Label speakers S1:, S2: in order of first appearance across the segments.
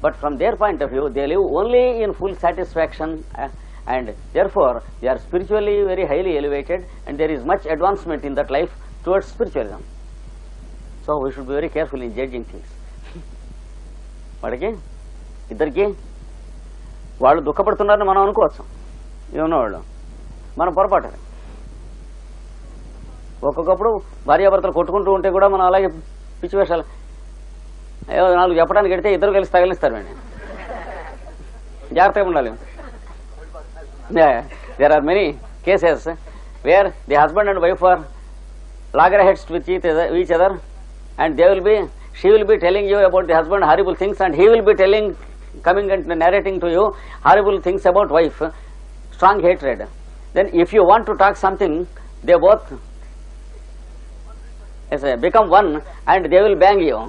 S1: but from their point of view, they live only in full satisfaction, and therefore they are spiritually very highly elevated, and there is much advancement in that life towards spiritualism. So we should be very careful in judging things. వాడికి ఇద్దరికి వాళ్ళు దుఃఖపడుతున్నారని మనం అనుకోవచ్చు, ఉన్నవాళ్ళు మనం పొరపాటు. ఒక్కొక్కప్పుడు భార్యాభర్తలు కొట్టుకుంటూ ఉంటే కూడా మనం అలాగే పిచ్చి వేషాలు ఏదో నాలుగు చెప్పడానికి వెడితే ఇద్దరు కలిసి తగిలిస్తారు అండి. జాగ్రత్తగా ఉండాలి. There are many cases where the husband and wife are loggerheads with each other, and she will be telling you about the husband horrible things, and he will be coming and narrating to you horrible things about wife. Strong hatred. Then if you want to talk something, they both become one and they will bang you.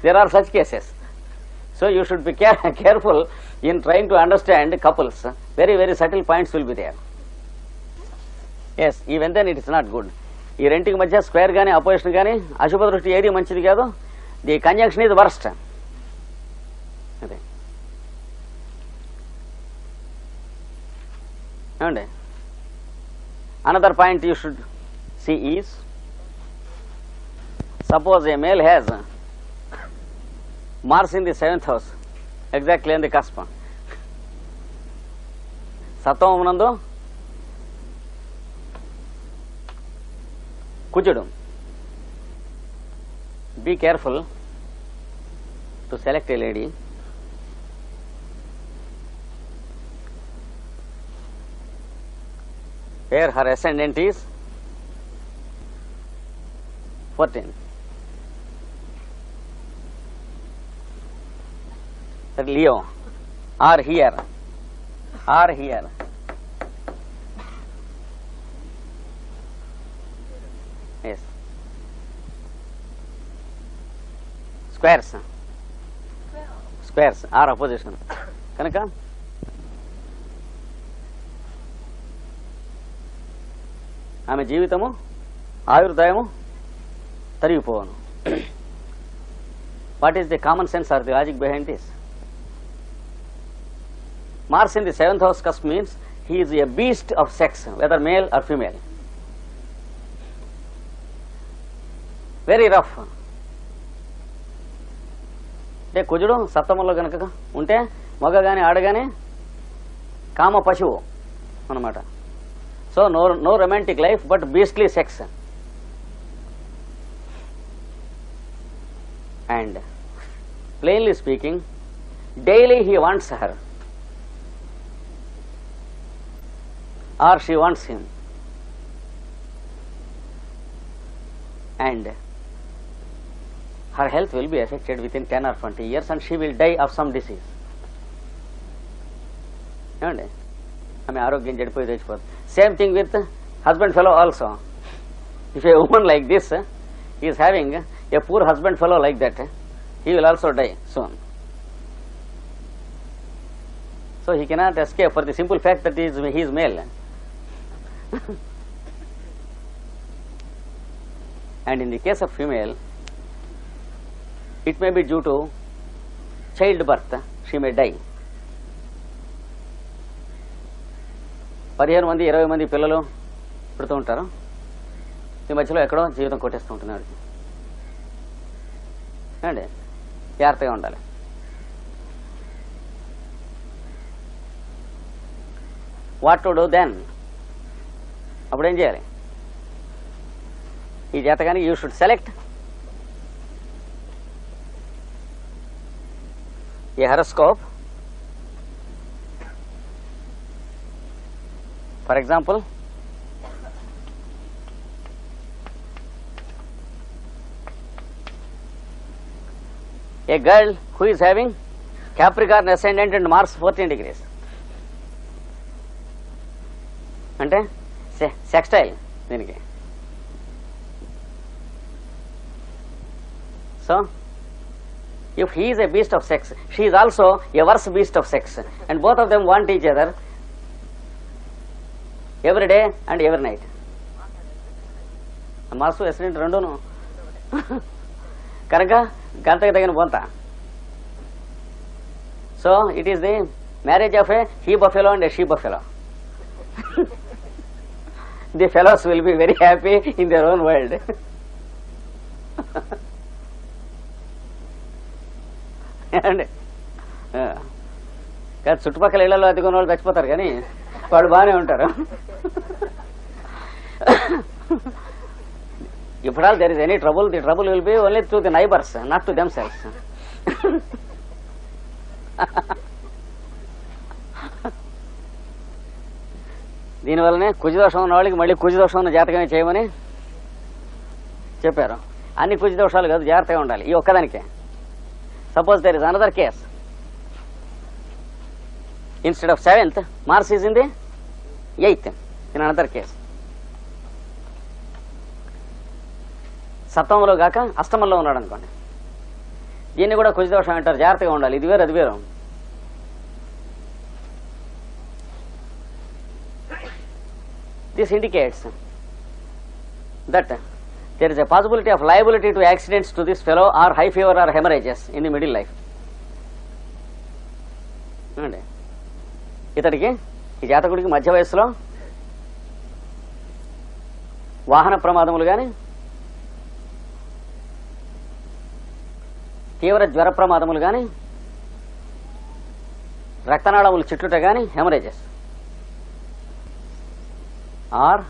S1: There are such cases. So you should be careful in trying to understand couples. Very, very subtle points will be there. Yes, even then it is not good. ఈ రెంటికి మధ్య square కానీ opposition కానీ అశుభ దృష్టి ఏది మంచిది కాదు. The conjunction is worst. అదే ఏమండి. Another point you should see is, suppose a male has Mars in the 7th house, exactly in the cusp. సప్తమం నందు కుజుడు. Be careful to select a lady where her ascendant is 14. Leo, or here. Yes. Squares are opposition. కనుక ఆమె జీవితము ఆయుర్దాయము తరిగిపోవను. What is the common sense or the logic behind this? Mars in the 7th house cusp means he is a beast of sex, whether male or female. Very rough. అంటే కుజుడు సప్తమంలో కనుక ఉంటే మగ కానీ ఆడగానే కామ పశువు అన్నమాట. So no romantic life but beastly sex. And plainly speaking, daily he wants her or she wants him, and her health will be affected within 10 or 20 years, and she will die of some disease. ఏమండి, ఆమె ఆరోగ్యం చెడిపోయి తెచ్చిపోతుంది. Same thing with husband fellow also. If a women like this is having a poor husband fellow like that, he will also die soon. So he cannot escape for the simple fact that he is male. And in the case of female, it may be due to childbirth, she may die. 15 మంది 20 మంది పిల్లలు పుడుతూ ఉంటారు. ఈ మధ్యలో ఎక్కడో జీవితం కొట్టేస్తూ ఉంటున్నారు. అండి, జాగ్రత్తగా ఉండాలి. What to do then? అప్పుడేం చేయాలి? ఈ జాతకానికి you should select a horoscope. For example, a girl who is having Capricorn ascendant and Mars 14 degrees. అంటే సెక్స్టైల్ దీనికి. So if he is a beast of sex, she is also a worse beast of sex, and both of them want each other every day and every night. Mars ascendant రెండును కనుక గంటకు తగిన బొంత. So it is the marriage of a he buffalo and a she buffalo. The fellows will be very happy in their own world. And చుట్టుపక్కల ఇళ్లలో అదుకున్న వాళ్ళు చచ్చిపోతారు కానీ వాళ్ళు బాగానే ఉంటారు. If at all there is any trouble, the trouble will be only to the neighbors, not to themselves. దీనివల్లనే కుజదోషం ఉన్న వాళ్ళకి మళ్ళీ కుజదోషం ఉన్న జాతకమే చేయమని చెప్పారు. అన్ని కుజదోషాలు కాదు, జాగ్రత్తగా ఉండాలి ఈ ఒక్కదానికే. Suppose there is another case. Instead of 7th, Mars is in the 8th in another case. సప్తమంలో కాక అష్టమంలో ఉన్నాడు అనుకోండి, దీన్ని కూడా కుజదోషం అంటారు. జాగ్రత్తగా ఉండాలి, ఇది వేరు అది వేరు. This indicates that there is a possibility of liability to accidents to this fellow or high fever or hemorrhages in the middle life. ఇతడికి ఈ జాతకుడికి మధ్య వయస్సులో వాహన ప్రమాదములు కానీ, తీవ్ర జ్వర ప్రమాదములు కానీ, రక్తనాళములు చిట్లుట కానీ, haemorrhages or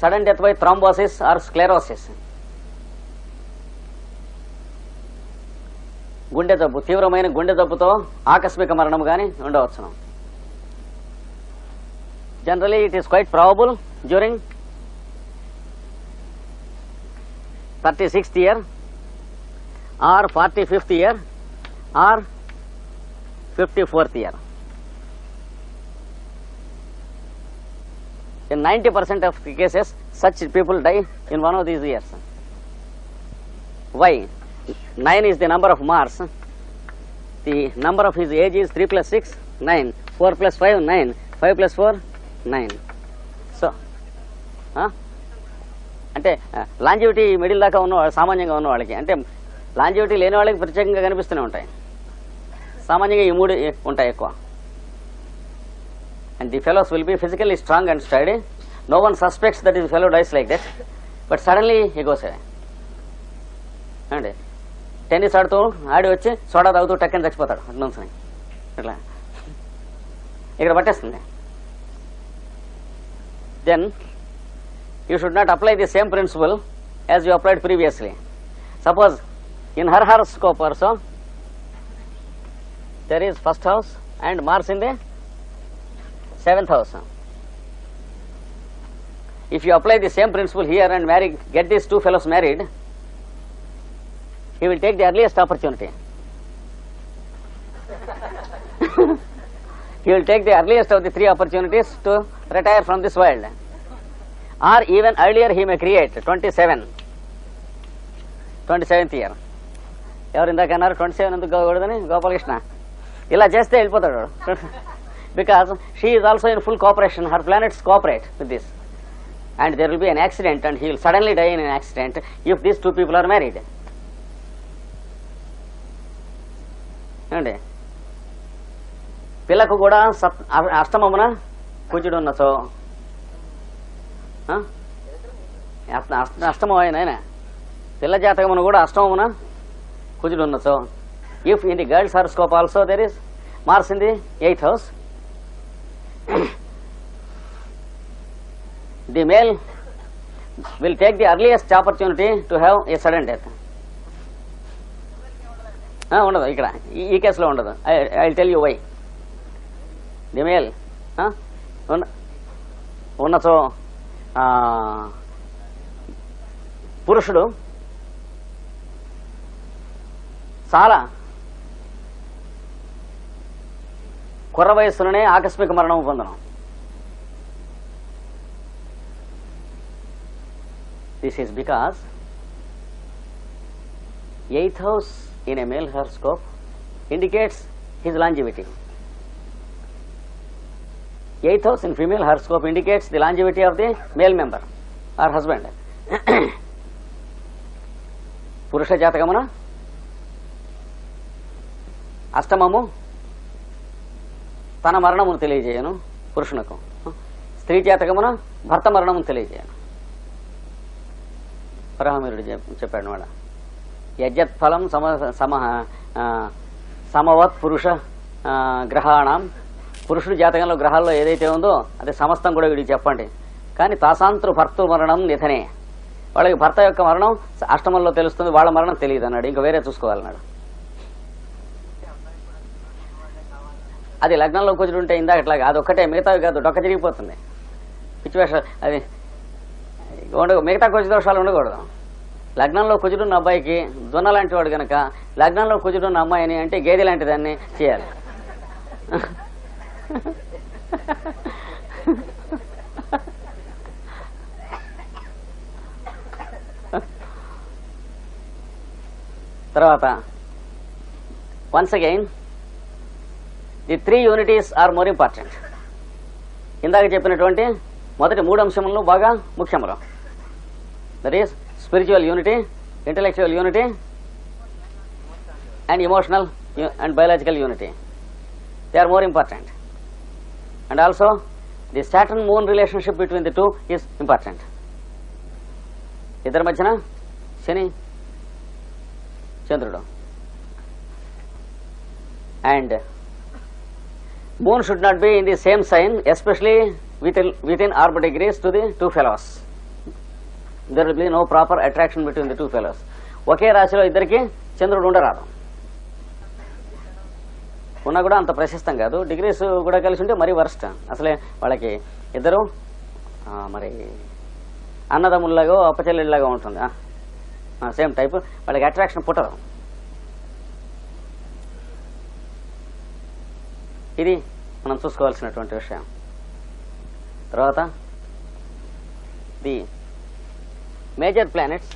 S1: sudden death by thrombosis or sclerosis, గుండె జబ్బు, తీవ్రమైన గుండె జబ్బుతో ఆకస్మిక మరణం కానీ ఉండవచ్చును. Generally it is quite probable during 36th year or 45th year or 54th year. In 90% of the cases, such people die in one of these years. Why? 9 is the number of Mars. The number of his age is 3 plus 6, 9. 4 plus 5, 9. 5 plus 4, 9. So, అంటే longevity middle దాకా ఉన్నవాళ్ళు, సామాన్యంగా ఉన్న వాళ్ళకి, అంటే longevity లేని వాళ్ళకి ప్రత్యేకంగా కనిపిస్తూనే ఉంటాయి. సామాన్యంగా ఈ మూడు ఉంటాయి ఎక్కువ. And the fellows will be physically strong and sturdy. No one suspects that his fellow dies like that, but suddenly he goes away. అండి టెన్నిస్ ఆడి వచ్చి సోడా తాగుతూ టక్కని చచ్చిపోతాడు అట్నుంచి. ఇట్లా ఇక్కడ పట్టేస్తుంది. Then you should not apply the same principle as you applied previously. Suppose in her horoscope also there is first house and Mars in the 7th house. If you apply the same principle here and get these two fellows married, he will take the earliest opportunity. He will take the earliest of the 3 opportunities to retire from this world. Or even earlier he may create 27th year. ఎవరు ఇందాకన్నారు 27 ఎందుకు కాకూడదని? గోపాలకృష్ణ. ఇలా చేస్తే వెళ్ళిపోతాడు. Because she is also in full cooperation, her planets cooperate with this, and there will be an accident and he will suddenly die in an accident if these two people are married. ఏమండి, పిల్లకు కూడా అష్టమమున కుజుడు ఉన్నచో, అష్టమం ఆయన పిల్ల జాతకమును కూడా అష్టమమున కుజుడు ఉన్నచో, if in the girl's horoscope also there is Mars in the 8th house, the male will take the earliest opportunity to have a sudden death. ఉండదు ఇక్కడ ఈ కేసులో ఉండదు. I will tell you why. The male ఉన్నచో పురుషుడు చాలా కుర్ర వయస్సులోనే ఆకస్మిక మరణం పొందడం. This is because 8th house in a male horoscope indicates his longevity. 8th house in female horoscope indicates the longevity of the male member or husband. పురుష జాతకమున అష్టమము తన మరణమును తెలియజేయను పురుషునకు, స్త్రీ జాతకమున భర్త మరణమును తెలియజేయను. పరమవీరుడు చెప్పాడు వాడ, యజ్జత్ ఫలం సమవత్ పురుష గ్రహాణం. పురుషుడి జాతకంలో గ్రహాల్లో ఏదైతే ఉందో అది సమస్తం కూడా వీడికి చెప్పండి. కానీ తాసాంతృ భర్తృ మరణం నిధనే, వాళ్ళకి భర్త యొక్క మరణం అష్టమంలో తెలుస్తుంది, వాళ్ళ మరణం తెలియదు అన్నాడు. ఇంకా వేరే చూసుకోవాలన్నాడు. అది లగ్నంలో కుజుడుంటే ఇందాక ఇట్లాగా అది ఒక్కటే, మిగతావి కాదు, డొక్క తిరిగిపోతుంది. పిచ్చివేష అది మిగతా కుజు దోషాలు ఉండకూడదు. లగ్నంలో కుజుడున్న అబ్బాయికి దున్న లాంటి వాడు కనుక లగ్నంలో కుజుడున్న అమ్మాయిని అంటే గేదె లాంటి దాన్ని చేయాలి. తర్వాత once again the 3 unities are more important. ఇందాక చెప్పినటువంటి మొదటి 3 అంశములు బాగా ముఖ్యములు. That is spiritual unity, intellectual unity and emotional and biological unity. They are more important. And also the Saturn moon relationship between the 2 is important. ఇద్దరి మధ్యన శని చంద్రుడు. And moon should not be in the same sign, especially within orb degrees to the 2 fellows. There will be no proper attraction between the 2 fellows. ఒకే రాశిలో ఇద్దరికి చంద్రుడు ఉండరాదు. ఉన్నా కూడా అంత ప్రశస్తం కాదు. డిగ్రీస్ కూడా కలిసి ఉంటే మరీ వర్స్ట్. అసలే వాళ్ళకి ఇద్దరు మరి అన్నదమ్ముల్లాగా అప్పచెల్లెళ్ళలాగా ఉంటుంది. సేమ్ టైప్, వాళ్ళకి అట్రాక్షన్ పుట్టదు. ఇది మనం చూసుకోవాల్సినటువంటి విషయం. తర్వాత the major planets,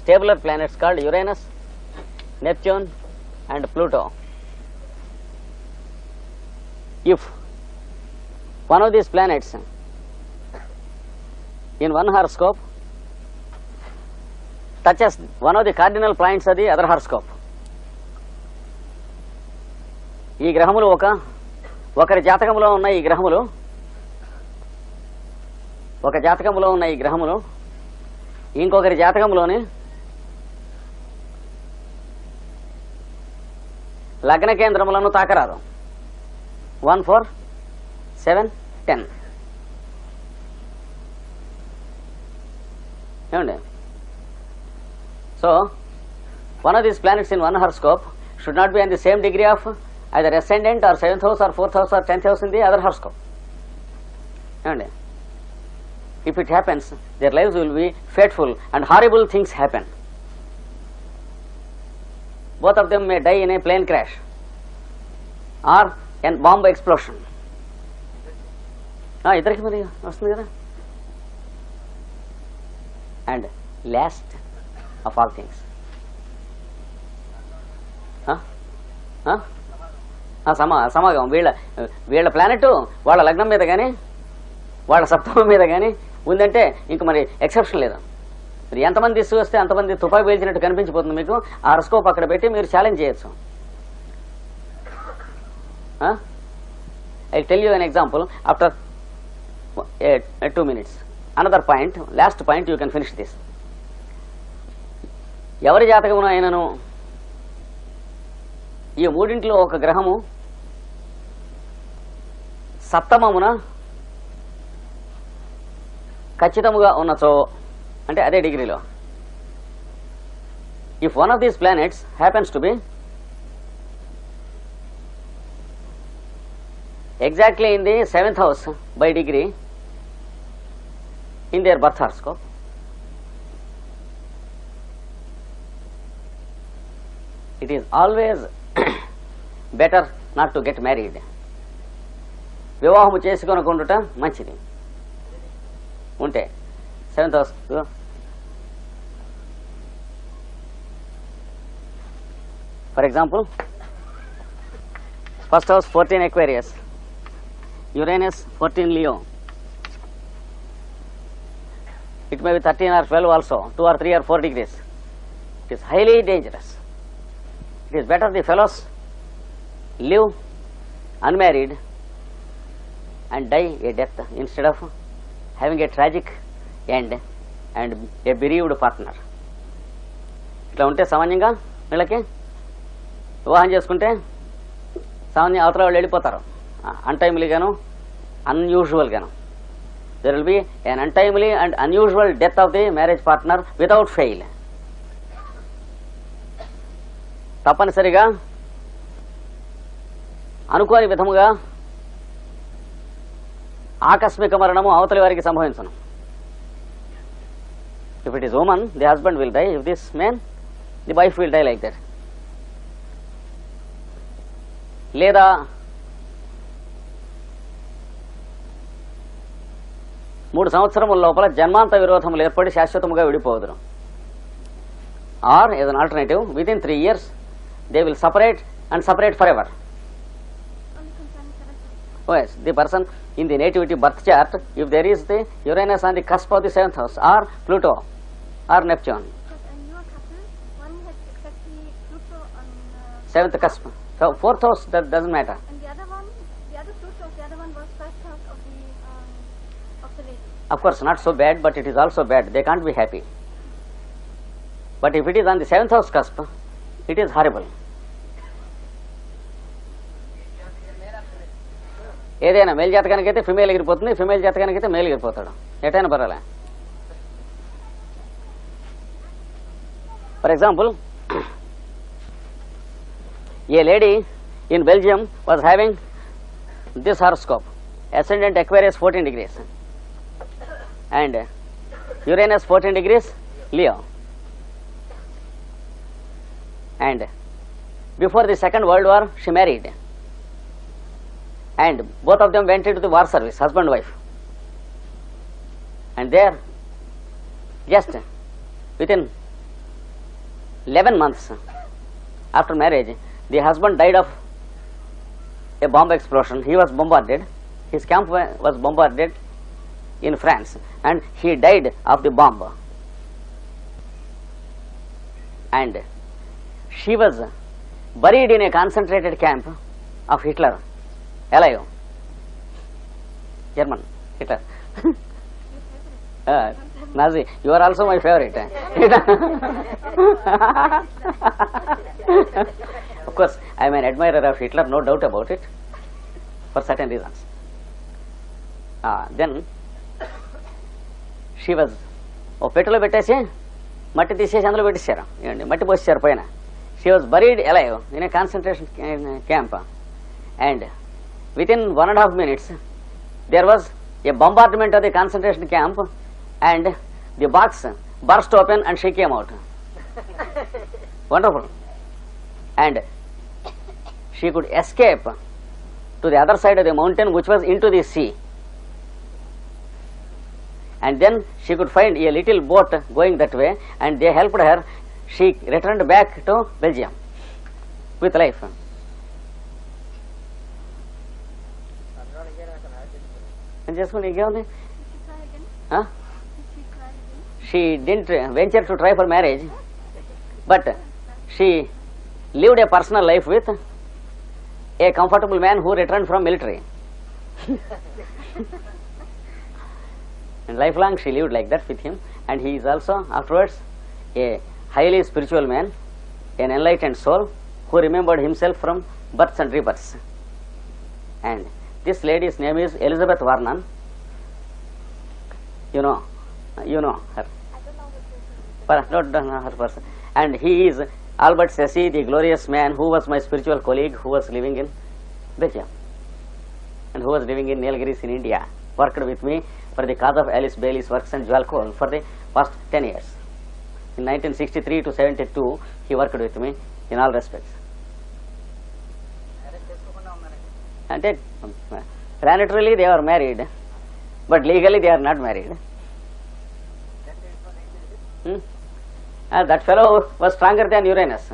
S1: stabler planets called Uranus, Neptune and Pluto. If one of these planets in one horoscope touches one of the cardinal points of the other horoscope, ఈ గ్రహములు ఒకరి జాతకంలో ఉన్న ఈ గ్రహములు ఒక జాతకంలో ఉన్న ఈ గ్రహములు ఇంకొకరి జాతకంలోని లగ్న కేంద్రములను తాకరాదు. 1, 4, 7, 10 ఏమండి? So one of these planets in one horoscope should not be in the same degree of either ascendant or 7th house or 4th house or 10th house in the other horoscope. ఏమండి? If it happens, their lives will be fateful and horrible things happen. Both of them may die in a plane crash or a bomb explosion. ఇద్దరికి మరి వస్తుంది కదా. And last of all things, Samagam వీళ్ళ planet వాళ్ళ లగ్నం మీద కానీ వాళ్ళ సప్తమం మీద కానీ ఉందంటే ఇంక మరి ఎక్సెప్షన్ లేదు. మీరు ఎంతమంది తీసుకొస్తే అంతమంది తుపాకీ పేల్చినట్టు కనిపించిపోతుంది మీకు. ఆ హారోస్కోప్ అక్కడ పెట్టి మీరు ఛాలెంజ్ చేయొచ్చు. I tell you an example after 2 minutes. Another point, last point, you can finish this. ఎవరి జాతకమున అయినను ఈ మూడింట్లో ఒక గ్రహము సప్తమమున ఖచ్చితముగా ఉన్నచో అంటే అదే డిగ్రీలో, if one of these planets happens to be exactly in the 7th house by degree in their birth horoscope, it is always better not to get married. వివాహము చేసుకొనకుండుట మంచిది. ఉంటే 7th house, for example, 1st house 14 Aquarius, Uranus 14 Leo. It may be 13 or 12 also, 2 or 3 or 4 degrees. It is highly dangerous. It is better the fellows live unmarried and die a death instead of having a tragic end and a bereaved partner. ఇట్లా ఉంటే సామాన్యంగా వీళ్ళకి వివాహం చేసుకుంటే సామాన్య అవతల వాళ్ళు వెళ్ళిపోతారు, అన్టైమ్లీగాను అన్యూజువల్గాను. There will be an untimely and unusual death of the marriage partner without fail. తప్పనిసరిగా అనుకోని విధముగా ఆకస్మిక మరణము అవతలి వారికి సంభవించను. If it is woman, the husband will die. If this man, the wife will die like that. లేదా మూడు సంవత్సరముల లోపల జన్మాంత విరోధములు ఏర్పడి శాశ్వతముగా విడిపోదురు. Or as an alternative, within 3 years they will separate and separate forever. Oh yes, the person in the nativity birth chart, if there is the Uranus on the cusp of the 7th house or Pluto or Neptune.
S2: Because a newer couple, one has exactly Pluto on
S1: 7th cusp. So 4th house, that doesn't matter.
S2: and the other Pluto, the other one was first house of the lady.
S1: Of course, not so bad, but it is also bad. They can't be happy. But if it is on the 7th house cusp, it is horrible. ఏదైనా male జాతకానికైతే female ఎగిరిపోతుంది, female జాతకానికైతే male ఎగిరిపోతాడు. ఎటైనా పర్వాలే. For example, a lady in Belgium was having this horoscope, ascendant Aquarius 14 degrees and Uranus 14 degrees Leo, and before the Second World War she married and both of them went into the war service, husband wife, and there just within 11 months after marriage the husband died of a bomb explosion. He was bombarded, his camp was bombarded in France and he died of the bomb, and she was buried in a concentrated camp of Hitler, alive. German Hitler. Nazi, you are also my favorite. Of course, I am an admirer of Hitler, no doubt about it, for certain reasons. Then she was పెట్టెలో పెట్టేసి మట్టి తీసేసి అందులో పెట్టేశారు, మట్టి పోసేశారు పైన. She was buried alive in a concentration camp, and within 1.5 minutes there was a bombardment of the concentration camp and the box burst open and she came out. Wonderful. And she could escape to the other side of the mountain, which was into the sea, and then she could find a little boat going that way and they helped her. She returned back to Belgium with life. And just when
S2: Did she try again?
S1: huh?
S2: Did she try again?
S1: She didn't venture to try for marriage, but she lived a personal life with a comfortable man who returned from military. And lifelong she lived like that with him, and he is also afterwards a highly spiritual man, an enlightened soul who remembered himself from births and rebirths. And this lady's name is Elizabeth Warren. You know her.
S2: I don't know what
S1: Not her person. And he is Albert Sessi, the glorious man who was my spiritual colleague, who was living in Belgium and who was living in Nilgiris in India, worked with me for the cause of Alice Bailey's works and Jewel Cole for the past 10 years. In 1963 to 72, he worked with me in all respects. And then, planetarily they are married, but legally they are not married. That fellow was stronger than Uranus.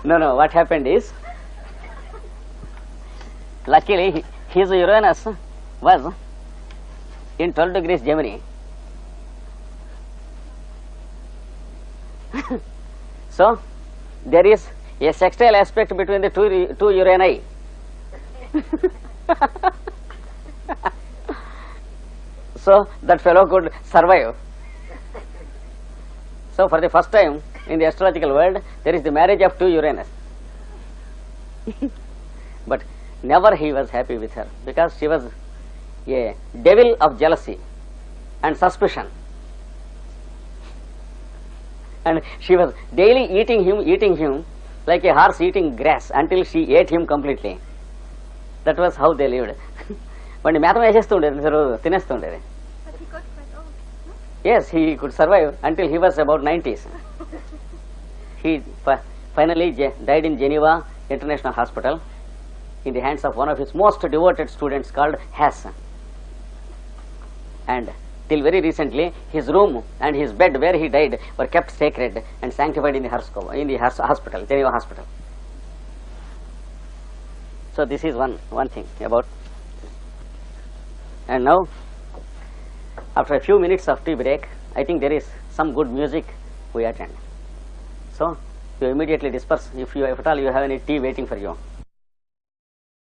S1: No, what happened is, luckily his Uranus was in 12 degrees Gemini, So, there is a sextile aspect between the two urani. So, that fellow could survive. So, for the first time in the astrological world, there is the marriage of two Uranus. But never he was happy with her, because she was a devil of jealousy and suspicion. And she was daily eating him like a horse eating grass until she ate him completely. That was how they lived. వాడిని మేతం వేసేస్తుండేది, రోజు తినేస్తుండేది.
S2: But he got quite old. No?
S1: Yes, he could survive until he was about 90s. He finally died in Geneva International Hospital in the hands of one of his most devoted students called Hess. And till very recently, his room and his bed where he died were kept sacred and sanctified in the hospital, Geneva Hospital. So this is one thing about. And now, after a few minutes of tea break, I think there is some good music we attend. So you immediately disperse if at all you have any tea waiting for you.